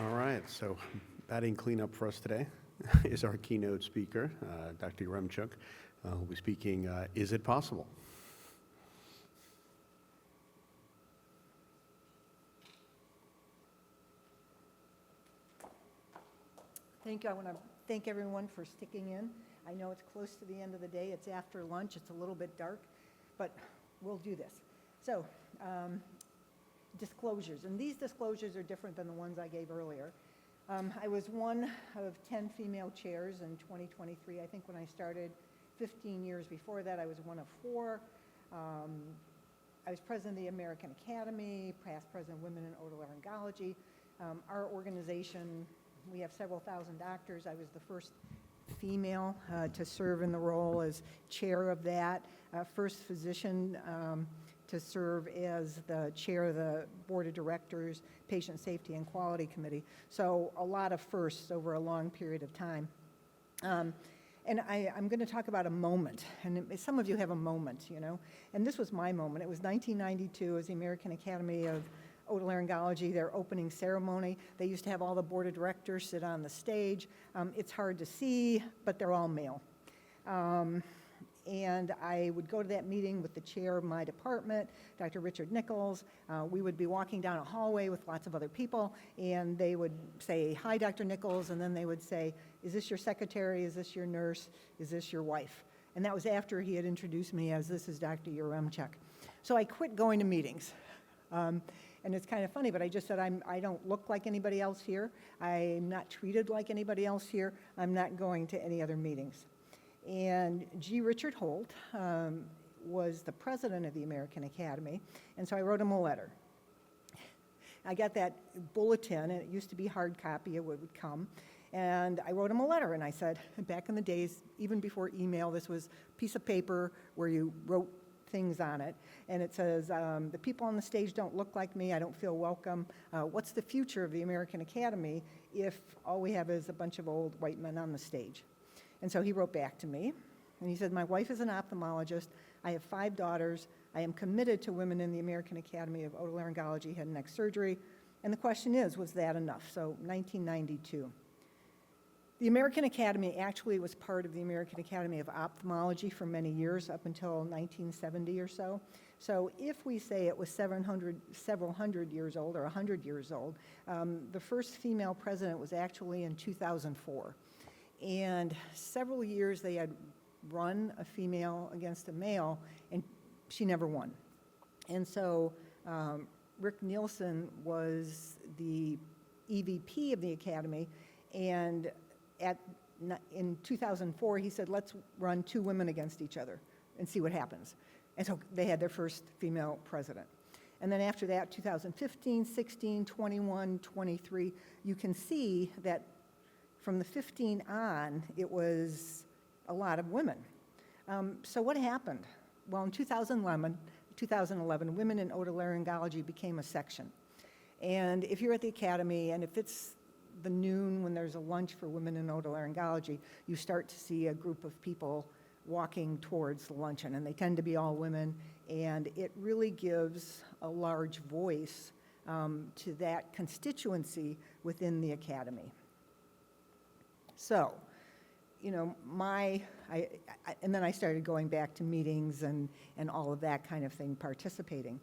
All right, so batting cleanup for us today is our keynote speaker, Dr. Yaremchuk, who will be speaking, Is It Possible? Thank you. I want to thank everyone for sticking in. I know it's close to the end of the day. It's after lunch. It's a little bit dark, but we'll do this. So, disclosures. And these disclosures are different than the ones I gave earlier. I was one of 10 female chairs in 2023. I think when I started 15 years before that, I was one of 4. I was president of the American Academy, past president of Women in Otolaryngology. Our organization, we have several thousand doctors. I was the first female to serve in the role as chair of that, first physician to serve as the chair of the board of directors, patient safety and quality committee. So a lot of firsts over a long period of time. And I'm going to talk about a moment, and some of you have a moment, you know, and this was my moment. It was 1992 as the American Academy of Otolaryngology, their opening ceremony. They used to have all the board of directors sit on the stage. It's hard to see, but they're all male. And I would go to that meeting with the chair of my department, Dr. Richard Nichols. We would be walking down a hallway with lots of other people, and they would say, "Hi, Dr. Nichols," and then they would say, "Is this your secretary? Is this your nurse? Is this your wife?" And that was after he had introduced me as, "This is Dr. Yaremchuk." So I quit going to meetings. And it's kind of funny, but I just said, I don't look like anybody else here. I'm not treated like anybody else here. I'm not going to any other meetings. And G. Richard Holt was the president of the American Academy, and so I wrote him a letter. I got that bulletin, and it used to be hard copy, it would come, and I wrote him a letter, and I said, back in the days, even before email, this was a piece of paper where you wrote things on it, and it says, the people on the stage don't look like me, I don't feel welcome. What's the future of the American Academy if all we have is a bunch of old white men on the stage? And so he wrote back to me, and he said, "My wife is an ophthalmologist, I have 5 daughters, I am committed to women in the American Academy of Otolaryngology head and neck surgery, and the question is, was that enough?" So 1992. The American Academy actually was part of the American Academy of Ophthalmology for many years, up until 1970 or so. So if we say it was several hundred years old or 100 years old, the first female president was actually in 2004. And several years they had run a female against a male, and she never won. And so Rick Nielsen was the EVP of the Academy, and in 2004, he said, "Let's run 2 women against each other and see what happens." And so they had their first female president. And then after that, 2015, 16, 21, 23, you can see that from the 15 on, it was a lot of women. So what happened? Well, in 2011, Women in Otolaryngology became a section. And if you're at the Academy, and if it's the noon when there's a lunch for women in otolaryngology, you start to see a group of people walking towards the luncheon, and they tend to be all women, and it really gives a large voice to that constituency within the Academy. So, you know, and then I started going back to meetings and all of that kind of thing, participating.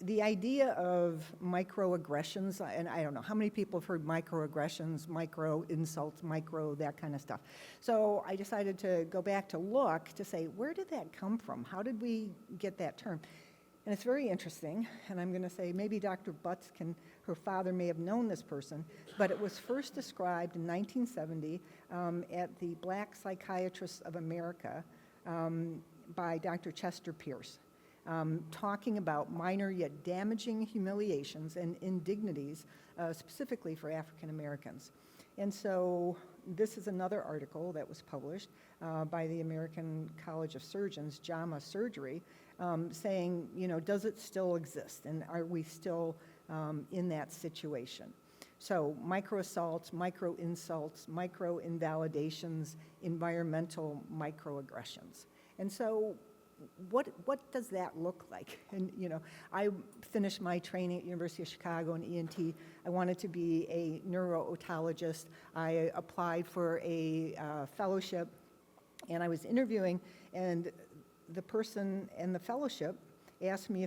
The idea of microaggressions, and I don't know, how many people have heard microaggressions, micro insults, that kind of stuff. So I decided to go back to look to say, where did that come from? How did we get that term? And it's very interesting, and I'm going to say maybe Dr. Butts her father may have known this person, but it was first described in 1970 at the Black Psychiatrists of America by Dr. Chester Pierce, talking about minor yet damaging humiliations and indignities, specifically for African Americans. And so this is another article that was published by the American College of Surgeons, JAMA Surgery, saying, you know, does it still exist, and are we still in that situation? So micro-assaults, micro-insults, micro-invalidations, environmental microaggressions. And so what does that look like? And, I finished my training at University of Chicago in ENT. I wanted to be a neuro-otologist. I applied for a fellowship, and I was interviewing, and the person in the fellowship asked me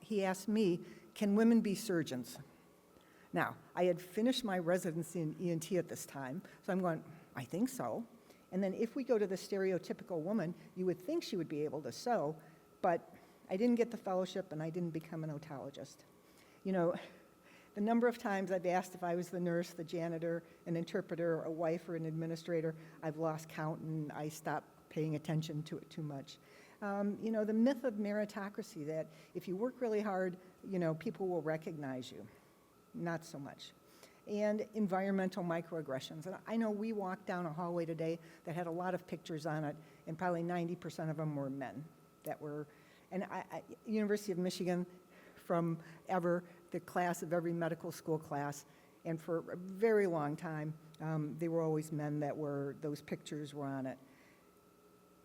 he asked me, can women be surgeons? Now, I had finished my residency in ENT at this time, so I'm going, I think so. And then if we go to the stereotypical woman, you would think she would be able to sew, but I didn't get the fellowship and I didn't become an otologist. The number of times I've asked if I was the nurse, the janitor, an interpreter, a wife, or an administrator, I've lost count and I stopped paying attention to it too much. The myth of meritocracy, that if you work really hard, people will recognize you. Not so much. And environmental microaggressions. And I know we walked down a hallway today that had a lot of pictures on it, and probably 90% of them were men that were, and University of Michigan, from ever, the class of every medical school class, and for a very long time, they were always men those pictures were on it.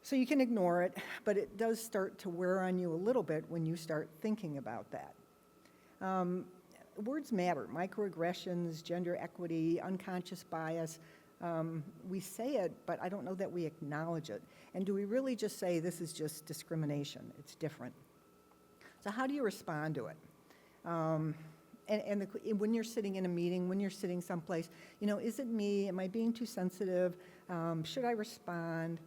So you can ignore it, but it does start to wear on you a little bit when you start thinking about that. Words matter. Microaggressions, gender equity, unconscious bias. We say it, but I don't know that we acknowledge it. And do we really just say this is just discrimination? It's different. So how do you respond to it? When you're sitting in a meeting, when you're sitting someplace, is it me? Am I being too sensitive? Should I respond?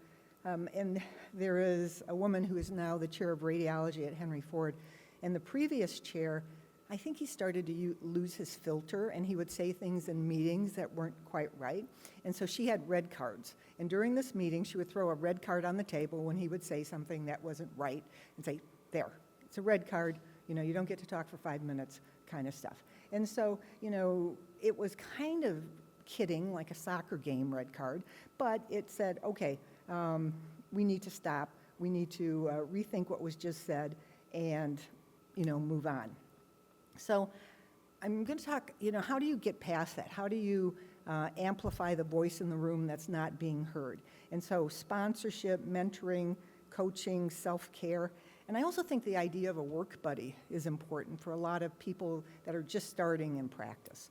And there is a woman who is now the chair of radiology at Henry Ford, and the previous chair, I think he started to lose his filter, and he would say things in meetings that weren't quite right. And so she had red cards. And during this meeting, she would throw a red card on the table when he would say something that wasn't right and say, there, it's a red card. You don't get to talk for 5 minutes, kind of stuff. And so, it was kind of kidding, like a soccer game red card, but it said, okay, we need to stop. We need to rethink what was just said and, move on. So I'm going to talk, how do you get past that? How do you amplify the voice in the room that's not being heard? And so sponsorship, mentoring, coaching, self-care. And I also think the idea of a work buddy is important for a lot of people that are just starting in practice.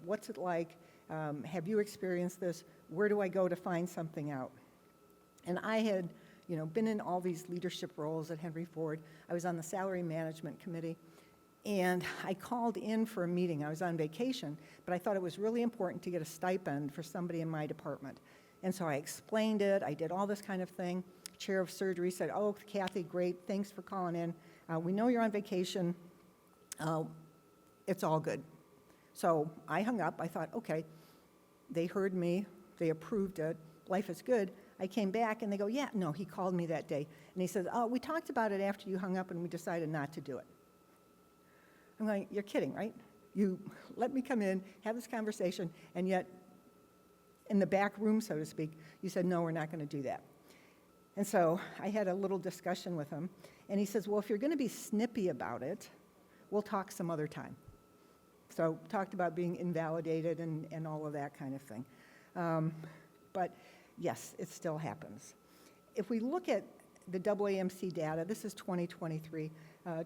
What's it like? Have you experienced this? Where do I go to find something out? And I had, been in all these leadership roles at Henry Ford. I was on the salary management committee. And I called in for a meeting. I was on vacation, but I thought it was really important to get a stipend for somebody in my department. And so I explained it. I did all this kind of thing. Chair of surgery said, oh, Kathy, great. Thanks for calling in. We know you're on vacation. It's all good. So I hung up. I thought, okay, they heard me. They approved it. Life is good. I came back, and they go, yeah, no, he called me that day. And he says, oh, we talked about it after you hung up, and we decided not to do it. I'm going, you're kidding, right? You let me come in, have this conversation, and yet in the back room, so to speak, you said, no, we're not going to do that. And so I had a little discussion with him, and he says, well, if you're going to be snippy about it, we'll talk some other time. So talked about being invalidated and all of that kind of thing. But yes, it still happens. If we look at the AAMC data, this is 2023.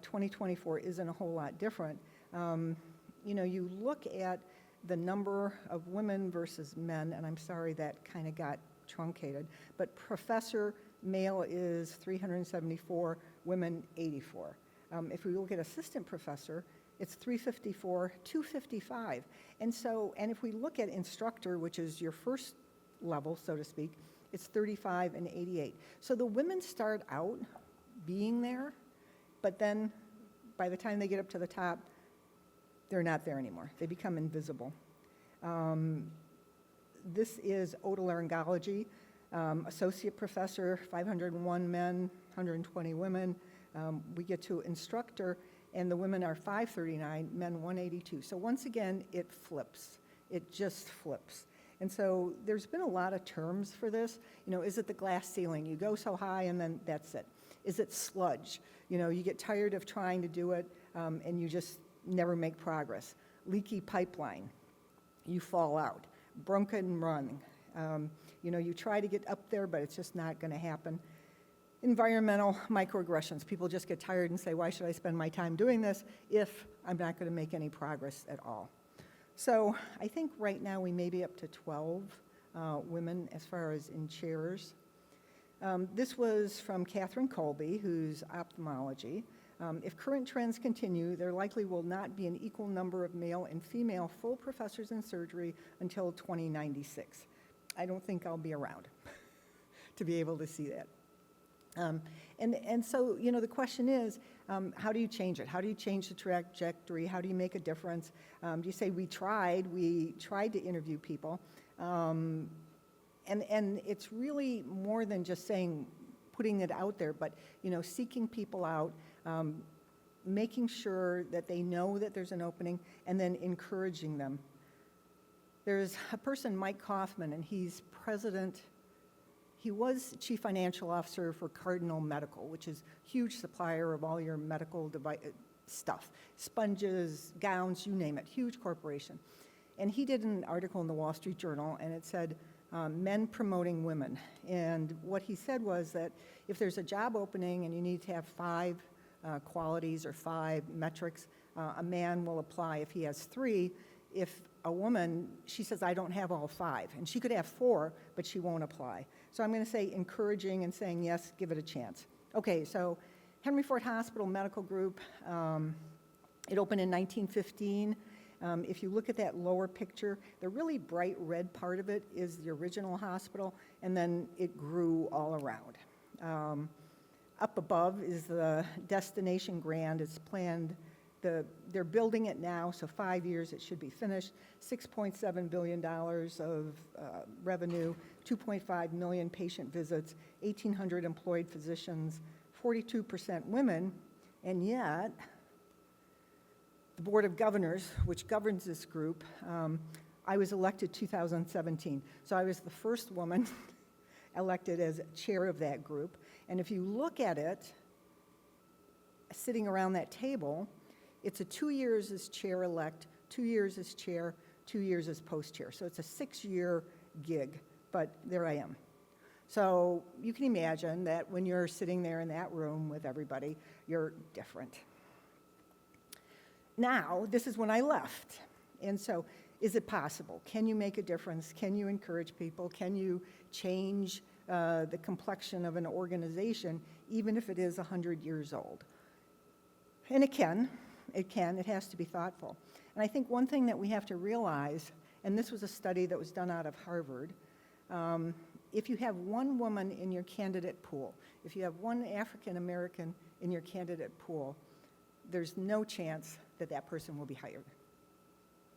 2024 isn't a whole lot different. You look at the number of women versus men, and I'm sorry that kind of got truncated, but professor male is 374, women 84. If we look at assistant professor, it's 354, 255. And if we look at instructor, which is your first level, so to speak, it's 35 and 88. So the women start out being there, but then by the time they get up to the top, they're not there anymore. They become invisible. This is otolaryngology, associate professor, 501 men, 120 women. We get to instructor, and the women are 539, men 182. So once again, it flips. It just flips. And so there's been a lot of terms for this. Is it the glass ceiling? You go so high and then that's it. Is it sludge? You get tired of trying to do it and you just never make progress. Leaky pipeline, you fall out. Bronch and run. You try to get up there, but it's just not going to happen. Environmental microaggressions. People just get tired and say, why should I spend my time doing this if I'm not going to make any progress at all? So I think right now we may be up to 12 women as far as in chairs. This was from Catherine Colby, who's ophthalmology. If current trends continue, there likely will not be an equal number of male and female full professors in surgery until 2096. I don't think I'll be around to be able to see that. And so, you know, the question is, how do you change it? How do you change the trajectory? How do you make a difference? Do you say we tried to interview people? And it's really more than just saying, putting it out there, but, you know, seeking people out, making sure that they know that there's an opening, and then encouraging them. There's a person, Mike Kaufman, and he was chief financial officer for Cardinal Medical, which is a huge supplier of all your medical stuff, sponges, gowns, you name it, huge corporation. And he did an article in the Wall Street Journal, and it said, men promoting women. And what he said was that if there's a job opening and you need to have 5 qualities or 5 metrics, a man will apply if he has 3. If a woman, she says, I don't have all 5. And she could have 4, but she won't apply. So I'm going to say encouraging and saying, yes, give it a chance. Okay, so Henry Ford Hospital Medical Group, it opened in 1915. If you look at that lower picture, the really bright red part of it is the original hospital, and then it grew all around. Up above is the Destination Grand. It's planned. They're building it now, so 5 years it should be finished. $6.7 billion of revenue, 2.5 million patient visits, 1,800 employed physicians, 42% women, and yet the Board of Governors, which governs this group, I was elected 2017. So I was the first woman elected as chair of that group. And if you look at it, sitting around that table, it's a 2 years as chair-elect, 2 years as chair, 2 years as post-chair. So it's a 6-year gig, but there I am. So you can imagine that when you're sitting there in that room with everybody, you're different. Now, this is when I left. And so, is it possible? Can you make a difference? Can you encourage people? Can you change the complexion of an organization, even if it is 100 years old? And it can. It has to be thoughtful. And I think one thing that we have to realize, and this was a study that was done out of Harvard, if you have one woman in your candidate pool, if you have one African American in your candidate pool, there's no chance that that person will be hired.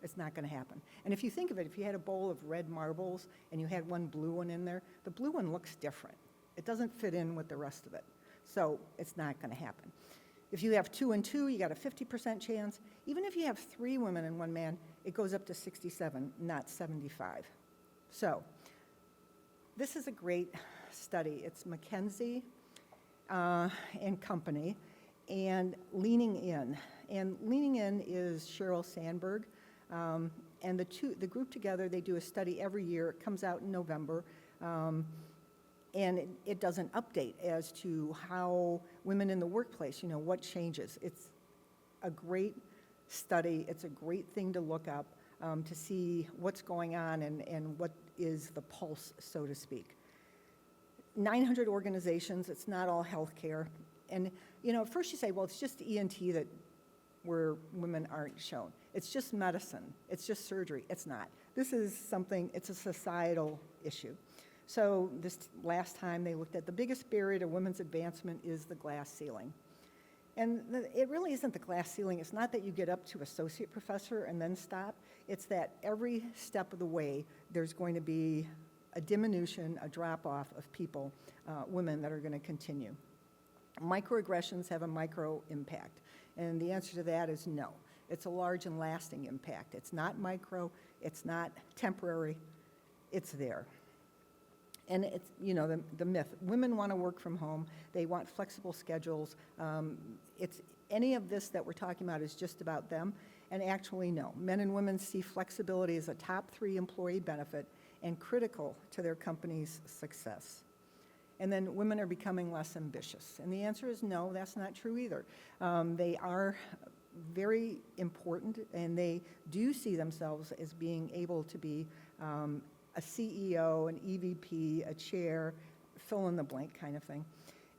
It's not going to happen. And if you think of it, if you had a bowl of red marbles and you had one blue one in there, the blue one looks different. It doesn't fit in with the rest of it. So it's not going to happen. If you have 2 and 2, you got a 50% chance. Even if you have 3 women and 1 man, it goes up to 67, not 75. So this is a great study. It's McKinsey and Company, and Leaning In. And Leaning In is Sheryl Sandberg. And the group together, they do a study every year. It comes out in November. And it does an update as to how women in the workplace, you know, what changes. It's a great study. It's a great thing to look up to see what's going on and what is the pulse, so to speak. 900 organizations. It's not all healthcare. And, you know, at first you say, well, it's just ENT that where women aren't shown. It's just medicine. It's just surgery. It's not. This is something, it's a societal issue. So this last time they looked at the biggest barrier to women's advancement is the glass ceiling. And it really isn't the glass ceiling. It's not that you get up to associate professor and then stop. It's that every step of the way there's going to be a diminution, a drop-off of people, women that are going to continue. Microaggressions have a micro impact. And the answer to that is no. It's a large and lasting impact. It's not micro. It's not temporary. It's there. And it's, you know, the myth. Women want to work from home. They want flexible schedules. It's any of this that we're talking about is just about them. And actually, no. Men and women see flexibility as a top 3 employee benefit and critical to their company's success. And then women are becoming less ambitious. And the answer is no, that's not true either. They are very important, and they do see themselves as being able to be a CEO, an EVP, a chair, fill in the blank kind of thing.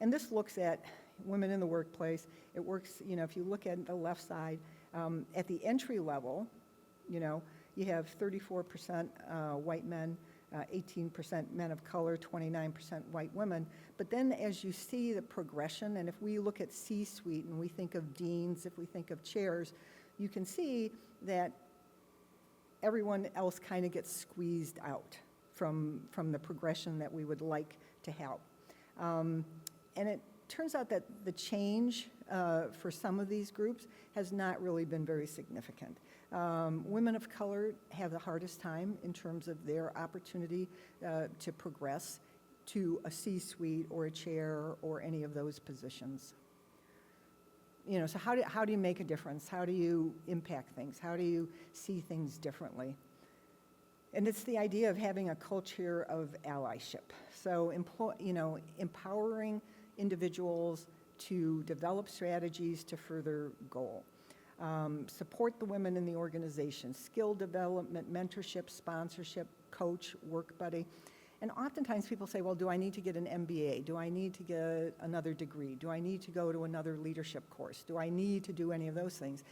And this looks at women in the workplace. It works, if you look at the left side, at the entry level, you have 34% white men, 18% men of color, 29% white women. But then as you see the progression, and if we look at C-suite and we think of deans, if we think of chairs, you can see that everyone else kind of gets squeezed out from the progression that we would like to have. And it turns out that the change for some of these groups has not really been very significant. Women of color have the hardest time in terms of their opportunity to progress to a C-suite or a chair or any of those positions. So how do you make a difference? How do you impact things? How do you see things differently? And it's the idea of having a culture of allyship. So empowering individuals to develop strategies to further goal. Support the women in the organization, skill development, mentorship, sponsorship, coach, work buddy. And oftentimes people say, well, do I need to get an MBA? Do I need to get another degree? Do I need to go to another leadership course? Do I need to do any of those things?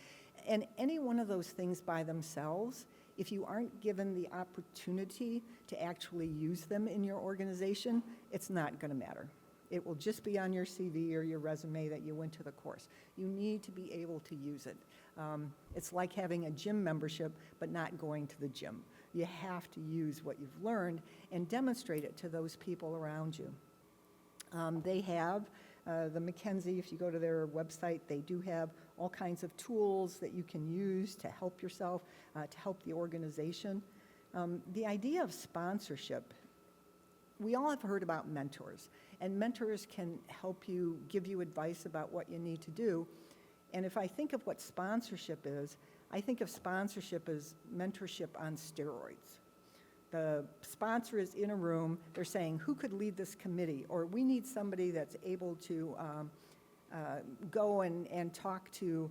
And any one of those things by themselves, if you aren't given the opportunity to actually use them in your organization, it's not going to matter. It will just be on your CV or your resume that you went to the course. You need to be able to use it. It's like having a gym membership but not going to the gym. You have to use what you've learned and demonstrate it to those people around you. They have, the McKinsey, if you go to their website, they do have all kinds of tools that you can use to help yourself, to help the organization. The idea of sponsorship, we all have heard about mentors, and mentors can help you, give you advice about what you need to do. And if I think of what sponsorship is, I think of sponsorship as mentorship on steroids. The sponsor is in a room, they're saying, who could lead this committee? Or we need somebody that's able to go and talk to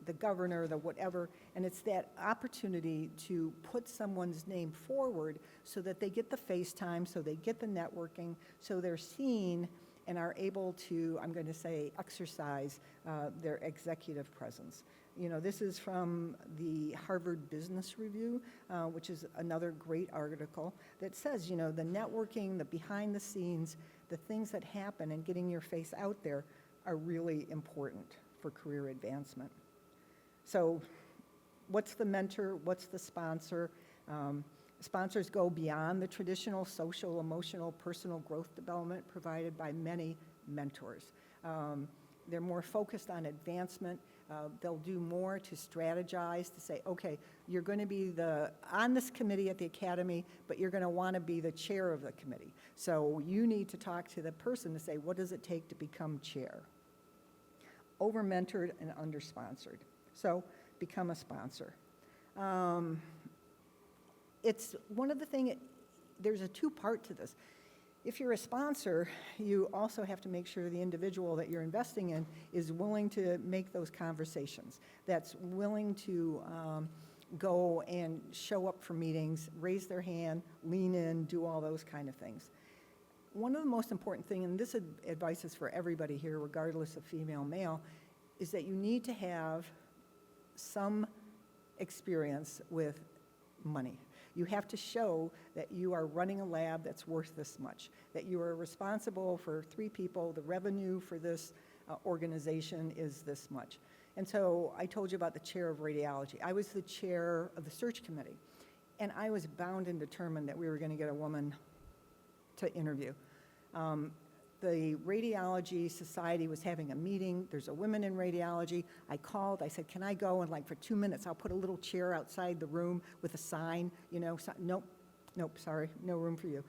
the governor, the whatever, and it's that opportunity to put someone's name forward so that they get the face time, so they get the networking, so they're seen and are able to, I'm going to say, exercise their executive presence. This is from the Harvard Business Review, which is another great article that says, the networking, the behind the scenes, the things that happen and getting your face out there are really important for career advancement. So what's the mentor? What's the sponsor? Sponsors go beyond the traditional social, emotional, personal growth development provided by many mentors. They're more focused on advancement. They'll do more to strategize, to say, okay, you're going to be on this committee at the academy, but you're going to want to be the chair of the committee. So you need to talk to the person to say, what does it take to become chair? Over-mentored and under-sponsored. So become a sponsor. It's one of the things, there's a two-part to this. If you're a sponsor, you also have to make sure the individual that you're investing in is willing to make those conversations, that's willing to go and show up for meetings, raise their hand, lean in, do all those kind of things. One of the most important things, and this advice is for everybody here, regardless of female, male, is that you need to have some experience with money. You have to show that you are running a lab that's worth this much, that you are responsible for 3 people, the revenue for this organization is this much. And so I told you about the chair of radiology. I was the chair of the search committee, and I was bound and determined that we were going to get a woman to interview. The Radiology Society was having a meeting. There's a women in radiology. I called. I said, can I go? And for 2 minutes, I'll put a little chair outside the room with a sign, nope, sorry, no room for you.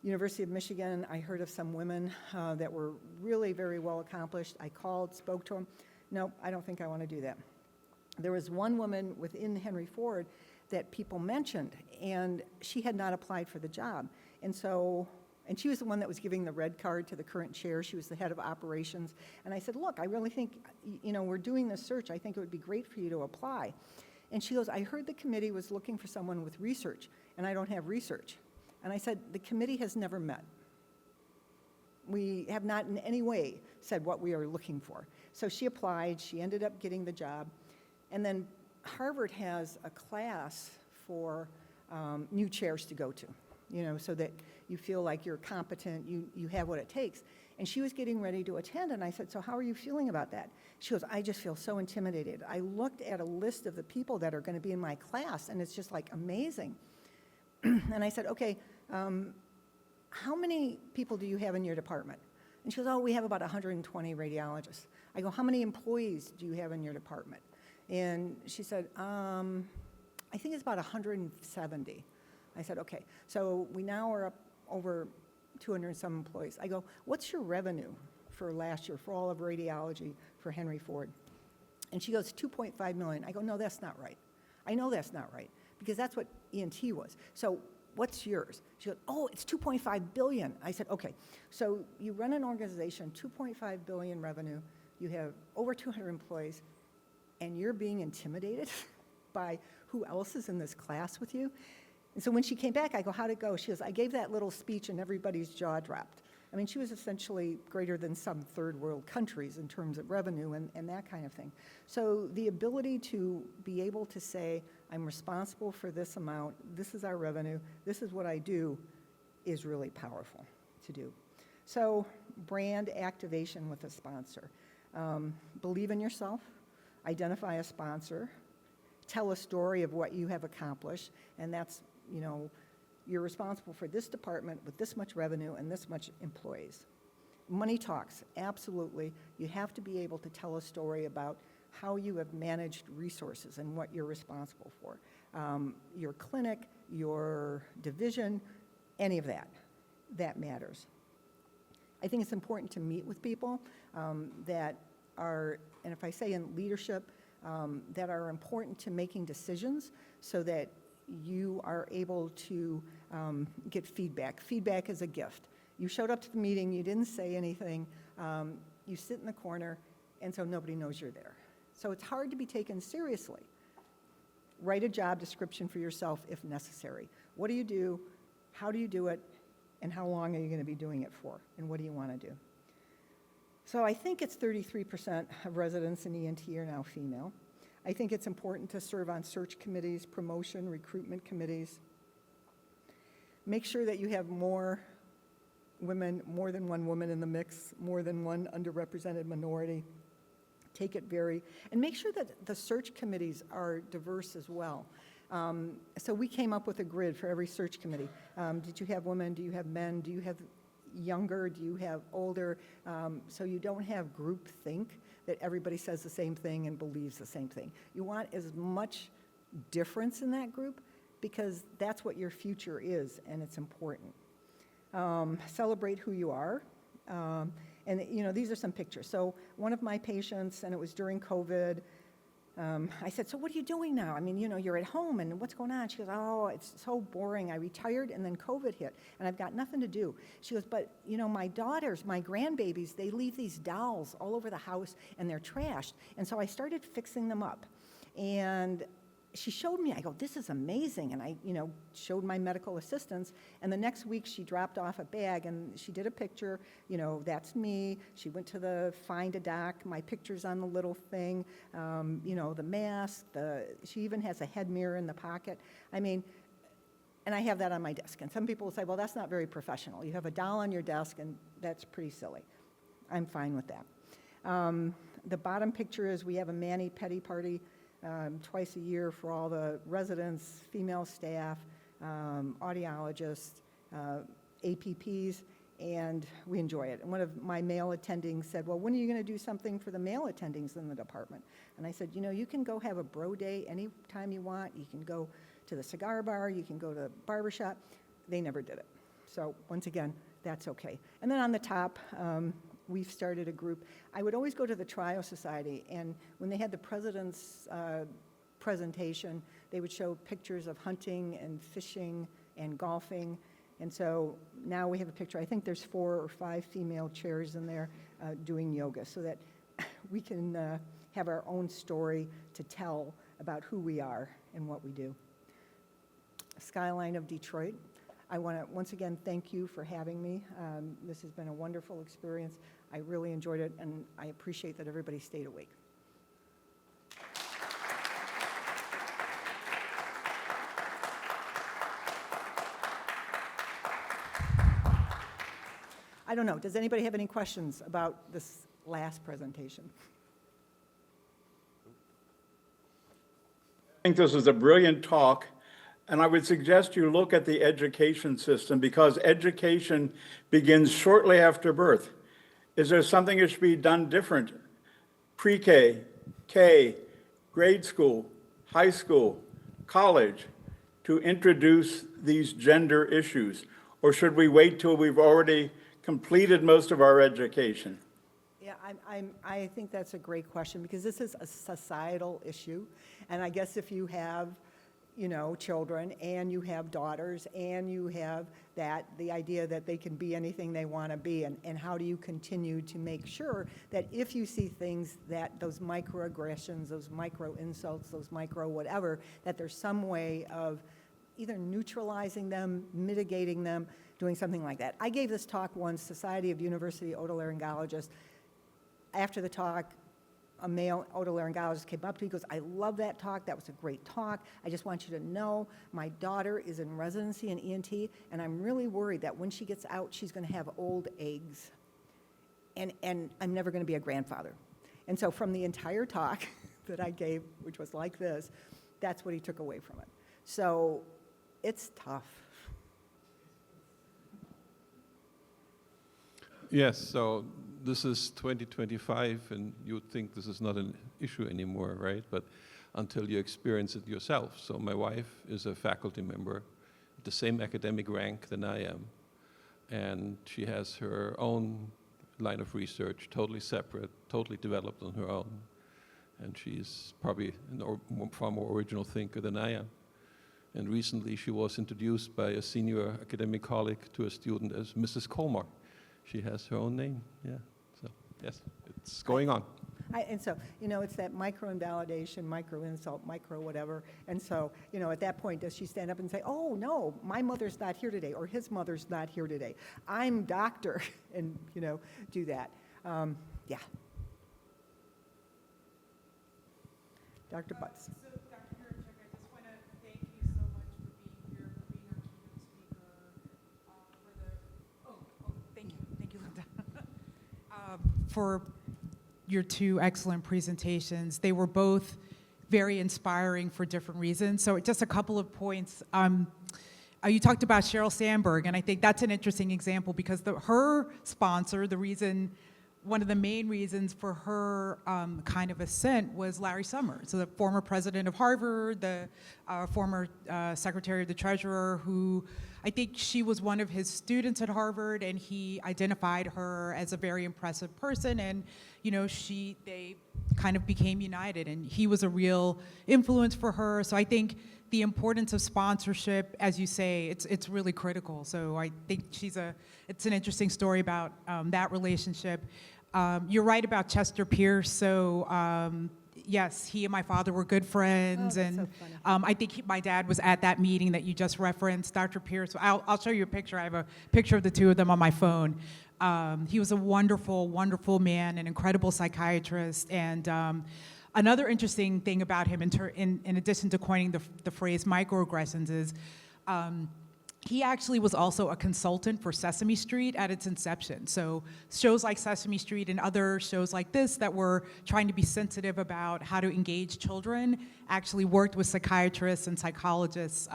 University of Michigan, I heard of some women that were really very well accomplished. I called, spoke to them. Nope, I don't think I want to do that. There was one woman within Henry Ford that people mentioned, and she had not applied for the job. And so And she was the one that was giving the red card to the current chair. She was the head of operations. And I said, look, I really think, we're doing this search. I think it would be great for you to apply. And she goes, I heard the committee was looking for someone with research, and I don't have research. And I said, the committee has never met. We have not in any way said what we are looking for. So she applied. She ended up getting the job. And then Harvard has a class for new chairs to go to, so that you feel like you're competent, you have what it takes. And she was getting ready to attend, and I said, so how are you feeling about that? She goes, I just feel so intimidated. I looked at a list of the people that are going to be in my class, and it's just like amazing. And I said, okay, how many people do you have in your department? And she goes, oh, we have about 120 radiologists. I go, how many employees do you have in your department? And she said, I think it's about 170. I said, okay. So we now are up over 200 and some employees. I go, what's your revenue for last year for all of radiology for Henry Ford? And she goes, 2.5 million. I go, no, that's not right. I know that's not right because that's what ENT was. So what's yours? She goes, oh, it's 2.5 billion. I said, okay. So you run an organization, 2.5 billion revenue. You have over 200 employees, and you're being intimidated by who else is in this class with you? And so when she came back, I go, how'd it go? She goes, I gave that little speech and everybody's jaw dropped. I mean, she was essentially greater than some third world countries in terms of revenue and that kind of thing. So the ability to be able to say, I'm responsible for this amount, this is our revenue, this is what I do, is really powerful to do. So brand activation with a sponsor. Believe in yourself, identify a sponsor, tell a story of what you have accomplished, and that's, you're responsible for this department with this much revenue and this much employees. Money talks, absolutely. You have to be able to tell a story about how you have managed resources and what you're responsible for. Your clinic, your division, any of that matters. I think it's important to meet with people that are, and if I say in leadership, that are important to making decisions so that you are able to get feedback. Feedback is a gift. You showed up to the meeting, you didn't say anything, you sit in the corner, and so nobody knows you're there. So it's hard to be taken seriously. Write a job description for yourself if necessary. What do you do? How do you do it? And how long are you going to be doing it for? And what do you want to do? So I think it's 33% of residents in ENT are now female. I think it's important to serve on search committees, promotion, recruitment committees. Make sure that you have more women, more than one woman in the mix, more than one underrepresented minority. Take it and make sure that the search committees are diverse as well. So we came up with a grid for every search committee. Did you have women? Do you have men? Do you have younger? Do you have older? So you don't have group think that everybody says the same thing and believes the same thing. You want as much difference in that group because that's what your future is, and it's important. Celebrate who you are. And these are some pictures. So one of my patients, and it was during COVID, I said, so what are you doing now? I mean, you're at home, and what's going on? She goes, oh, it's so boring. I retired, and then COVID hit, and I've got nothing to do. She goes, but, my daughters, my grandbabies, they leave these dolls all over the house, and they're trashed. And so I started fixing them up. And she showed me, I go, this is amazing. And I, showed my medical assistants. And the next week she dropped off a bag and she did a picture, that's me. She went to the Find a Doc, my picture's on the little thing, the mask, she even has a head mirror in the pocket. I mean, and I have that on my desk. And some people will say, well, that's not very professional. You have a doll on your desk and that's pretty silly. I'm fine with that. The bottom picture is we have a mani-pedi party twice a year for all the residents, female staff, audiologists, APPs, and we enjoy it. And one of my male attendings said, well, when are you going to do something for the male attendings in the department? And I said, you can go have a bro day anytime you want. You can go to the cigar bar. You can go to the barbershop. They never did it. So once again, that's okay. And then on the top, we've started a group. I would always go to the Trio Society, and when they had the president's presentation, they would show pictures of hunting and fishing and golfing. And so now we have a picture, I think there's 4 or 5 female chairs in there doing yoga, so that we can have our own story to tell about who we are and what we do. Skyline of Detroit. I want to once again thank you for having me. This has been a wonderful experience. I really enjoyed it, and I appreciate that everybody stayed awake. I don't know, does anybody have any questions about this last presentation? I think this is a brilliant talk, and I would suggest you look at the education system, because education begins shortly after birth. Is there something that should be done different? Pre-K, K, grade school, high school, college, to introduce these gender issues? Or should we wait till we've already completed most of our education? Yeah, I think that's a great question, because this is a societal issue. And I guess if you have, you know, children and you have daughters and you have the idea that they can be anything they want to be, and how do you continue to make sure that if you see things, that those microaggressions, those micro insults, those micro whatever, that there's some way of either neutralizing them, mitigating them, doing something like that. I gave this talk once, Society of University Otolaryngologists. After the talk, a male otolaryngologist came up to me, he goes, I love that talk, that was a great talk. I just want you to know my daughter is in residency in ENT, and I'm really worried that when she gets out, she's gonna have old eggs. And I'm never gonna be a grandfather. And so from the entire talk that I gave, which was like this, that's what he took away from it. So it's tough. Yes, so this is 2025, and you would think this is not an issue anymore, right? But until you experience it yourself. So my wife is a faculty member, the same academic rank than I am, and she has her own line of research, totally separate, totally developed on her own. And she's probably a far more original thinker than I am. And recently she was introduced by a senior academic colleague to a student as Mrs. Colmar. She has her own name, yeah. So, yes, it's going on. And so, you know, it's that micro invalidation, micro insult, micro whatever. And so, you know, at that point, does she stand up and say, oh, no, my mother's not here today, or his mother's not here today. I'm doctor, and, you know, do that. Yeah. Dr. Butts. So, Dr. Yaremchuk, I just want to thank you so much for being here, for being our keynote speaker, thank you, Linda. For your 2 excellent presentations. They were both very inspiring for different reasons. So just a couple of points. You talked about Sheryl Sandberg, and I think that's an interesting example, because her sponsor, one of the main reasons for her kind of ascent was Larry Summers, so the former president of Harvard, the former secretary of the treasurer, who I think she was one of his students at Harvard, and he identified her as a very impressive person, and you know, they kind of became united, and he was a real influence for her. So I think the importance of sponsorship, as you say, it's really critical. So I think it's an interesting story about that relationship. You're right about Chester Pierce. So yes, he and my father were good friends, and so funny. I think my dad was at that meeting that you just referenced, Dr. Pierce. I'll show you a picture. I have a picture of the 2 of them on my phone. He was a wonderful, wonderful man, an incredible psychiatrist, and another interesting thing about him, in addition to coining the phrase microaggressions, is he actually was also a consultant for Sesame Street at its inception. So shows like Sesame Street and other shows like this that were trying to be sensitive about how to engage children actually worked with psychiatrists and psychologists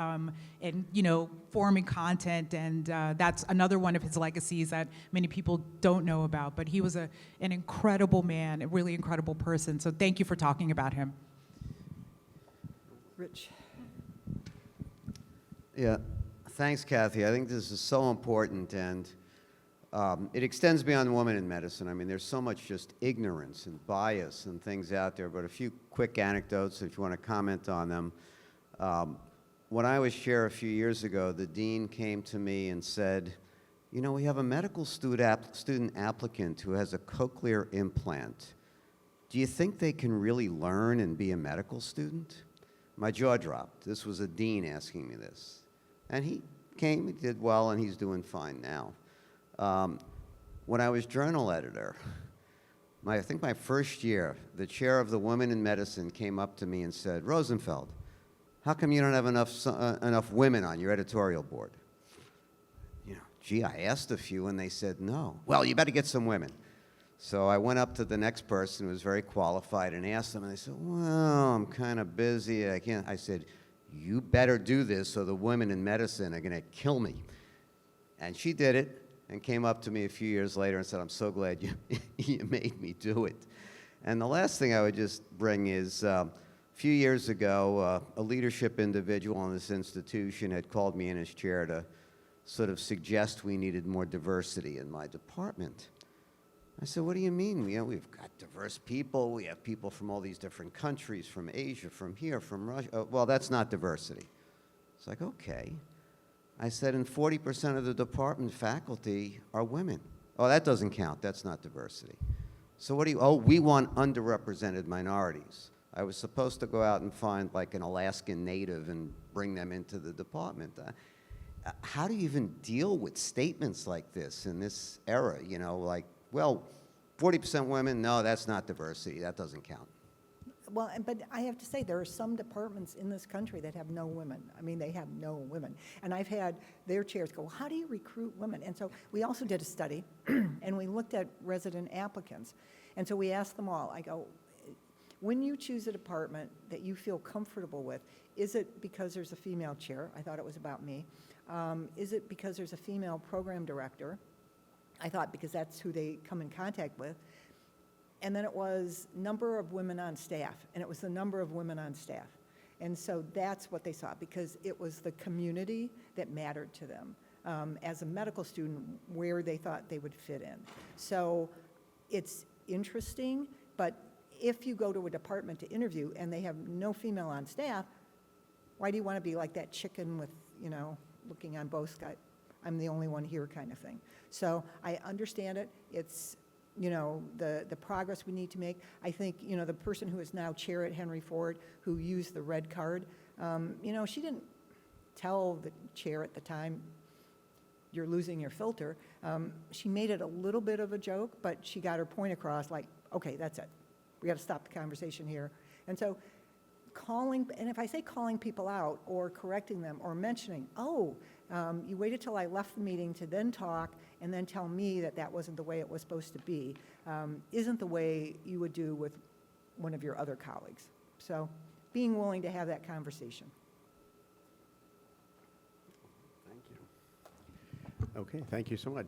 in, you know, forming content, and that's another one of his legacies that many people don't know about. But he was an incredible man, a really incredible person. So thank you for talking about him. Rich. Yeah, thanks, Kathy. I think this is so important, and it extends beyond women in medicine. I mean, there's so much just ignorance and bias and things out there, but a few quick anecdotes if you want to comment on them. when I was chair a few years ago, the dean came to me and said, you know, we have a medical student applicant who has a cochlear implant. Do you think they can really learn and be a medical student? My jaw dropped. This was a dean asking me this. And he came, he did well, and he's doing fine now. When I was journal editor, I think my first year, the chair of the Women in Medicine came up to me and said, Rosenfeld, how come you don't have enough women on your editorial board? You know, gee, I asked a few and they said no. Well, you better get some women. So I went up to the next person who was very qualified and asked them, and they said, well, I'm kind of busy, I can't. I said, you better do this or the women in medicine are going to kill me. And she did it and came up to me a few years later and said, I'm so glad you made me do it. And the last thing I would just bring is, a few years ago, a leadership individual in this institution had called me in as chair to sort of suggest we needed more diversity in my department. I said, what do you mean? We've got diverse people. We have people from all these different countries, from Asia, from here, from Russia. Well, that's not diversity. It's like, okay. I said, and 40% of the department faculty are women. Oh, that doesn't count. That's not diversity. So what do you, oh, we want underrepresented minorities. I was supposed to go out and find like an Alaskan native and bring them into the department. How do you even deal with statements like this in this era? You know, like, well, 40% women, no, that's not diversity. That doesn't count. Well, but I have to say, there are some departments in this country that have no women. I mean, they have no women. And I've had their chairs go, well, how do you recruit women? And so we also did a study, and we looked at resident applicants. And so we asked them all, I go, when you choose a department that you feel comfortable with, is it because there's a female chair? I thought it was about me. Is it because there's a female program director? I thought because that's who they come in contact with. And then it was number of women on staff, and it was the number of women on staff. And so that's what they saw, because it was the community that mattered to them as a medical student, where they thought they would fit in. So it's interesting, but if you go to a department to interview and they have no female on staff, why do you want to be like that chicken with, you know, looking on both sides? I'm the only one here kind of thing. So I understand it. It's, you know, the progress we need to make. I think, you know, the person who is now chair at Henry Ford, who used the red card, you know, she didn't tell the chair at the time, you're losing your filter. She made it a little bit of a joke, but she got her point across, like, okay, that's it. We got to stop the conversation here. And so calling, and if I say calling people out or correcting them or mentioning, oh, you waited till I left the meeting to then talk and then tell me that that wasn't the way it was supposed to be, isn't the way you would do with one of your other colleagues. So being willing to have that conversation. Thank you. Okay, thank you so much.